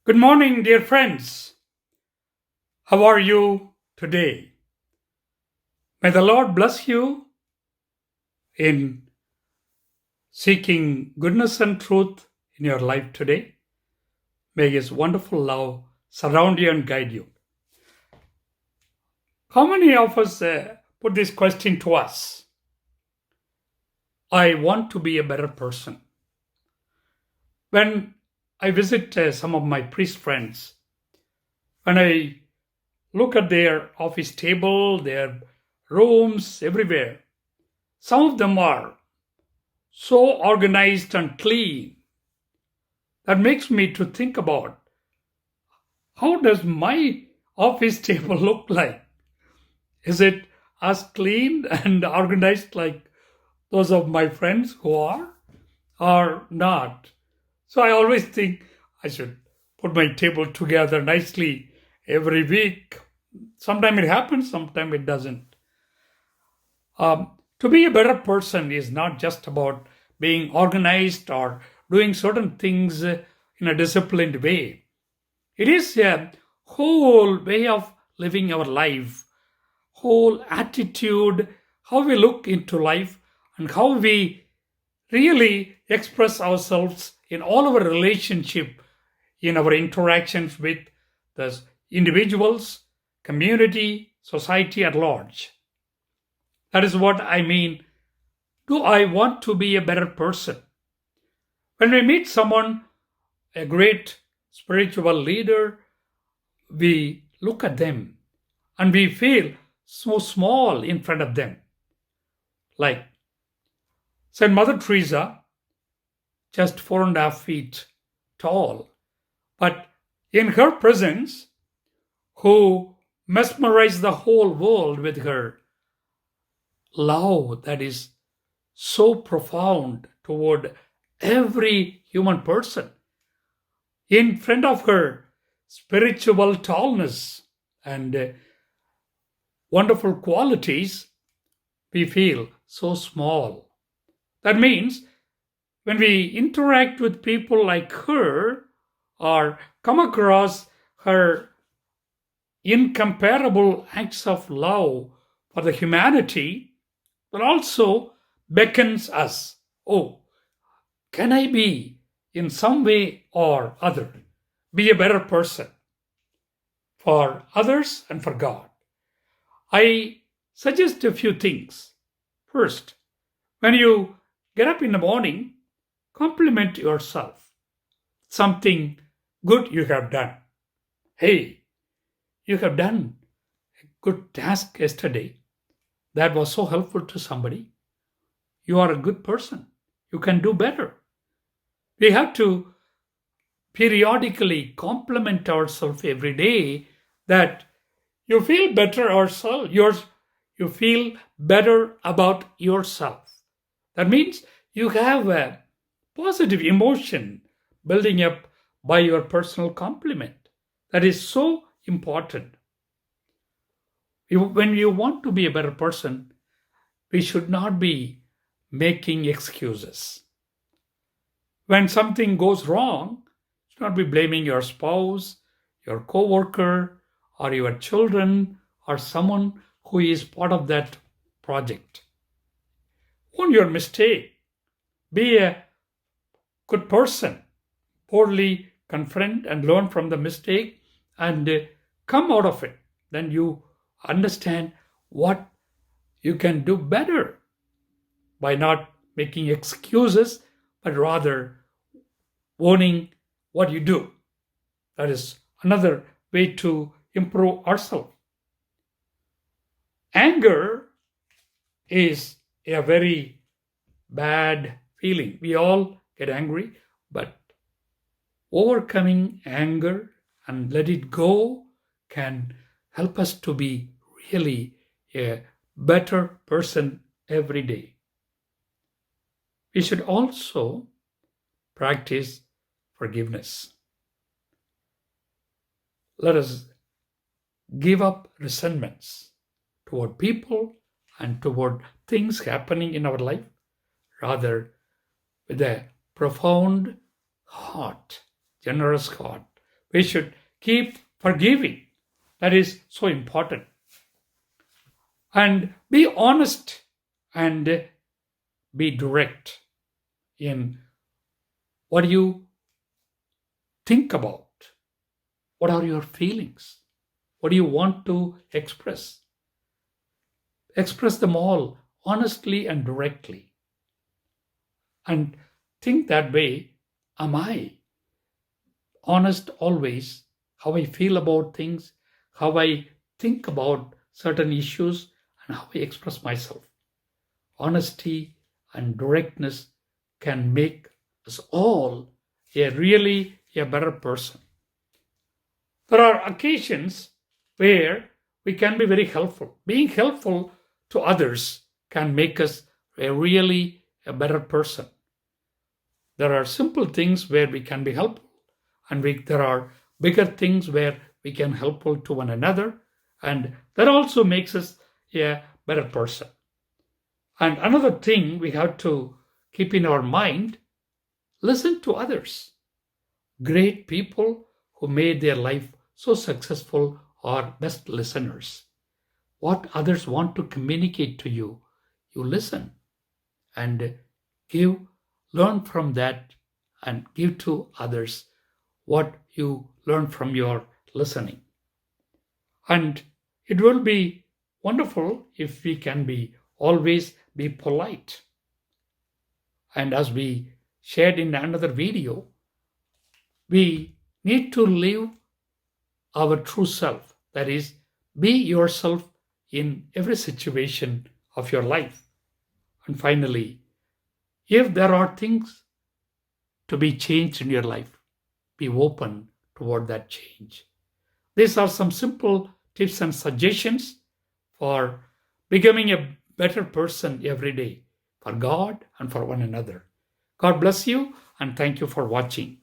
Good morning, dear friends. How are you today? May the Lord bless you in seeking goodness and truth in your life today. May His wonderful love surround you and guide you. How many of us put this question to us? I want to be a better person. When I visit some of my priest friends, when I look at their office table, their rooms, everywhere, some of them are so organized and clean. That makes me to think about how does my office table look like? Is it as clean and organized like those of my friends who are or not? So I always think I should put my table together nicely every week. Sometimes it happens, sometimes it doesn't. To be a better person is not just about being organized or doing certain things in a disciplined way. It is a whole way of living our life, whole attitude, how we look into life, and how we really express ourselves in all our relationship, in our interactions with the individuals, community, society at large. That is what I mean. Do I want to be a better person? When we meet someone, a great spiritual leader, we look at them and we feel so small in front of them. Like Saint Mother Teresa, just 4.5 feet tall, but in her presence, who mesmerized the whole world with her love that is so profound toward every human person. In front of her spiritual tallness and wonderful qualities, we feel so small. That means when we interact with people like her or come across her incomparable acts of love for the humanity, but also beckons us, oh, can I be in some way or other be a better person for others and for God? I suggest a few things. First, when you get up in the morning, compliment yourself. Something good you have done. Hey, you have done a good task yesterday. That was so helpful to somebody. You are a good person. You can do better. We have to periodically compliment ourselves every day that you feel better ourselves. You feel better about yourself. That means you have a positive emotion building up by your personal compliment. That is so important. When you want to be a better person, we should not be making excuses. When something goes wrong, you should not be blaming your spouse, your coworker, or your children, or someone who is part of that project. Own your mistake. Be a good person. Boldly confront and learn from the mistake and come out of it. Then you understand what you can do better by not making excuses, but rather owning what you do. That is another way to improve ourselves. Anger is a very bad feeling. We all get angry, but overcoming anger and let it go can help us to be really a better person every day. We should also practice forgiveness. Let us give up resentments toward people and toward things happening in our life, rather with a profound heart, generous heart, We should keep forgiving. That is so important. And be honest and be direct in what you think about. What are your feelings? What do you want to express? Express them all honestly and directly. And think that way. Am I honest always? How I feel about things, how I think about certain issues, and how I express myself. Honesty and directness can make us all a better person. There are occasions where we can be very helpful. Being helpful to others can make us a better person. There are simple things where we can be helpful, and there are bigger things where we can helpful to one another, and that also makes us a better person. And another thing we have to keep in our mind: listen to others. Great people who made their life so successful are best listeners. What others want to communicate to you, you listen and give, learn from that, and give to others what you learn from your listening. And it will be wonderful if we can be always be polite. And as we shared in another video, we need to live our true self. That is, be yourself in every situation of your life. And finally, if there are things to be changed in your life, be open toward that change. These are some simple tips and suggestions for becoming a better person every day for God and for one another. God bless you, and thank you for watching.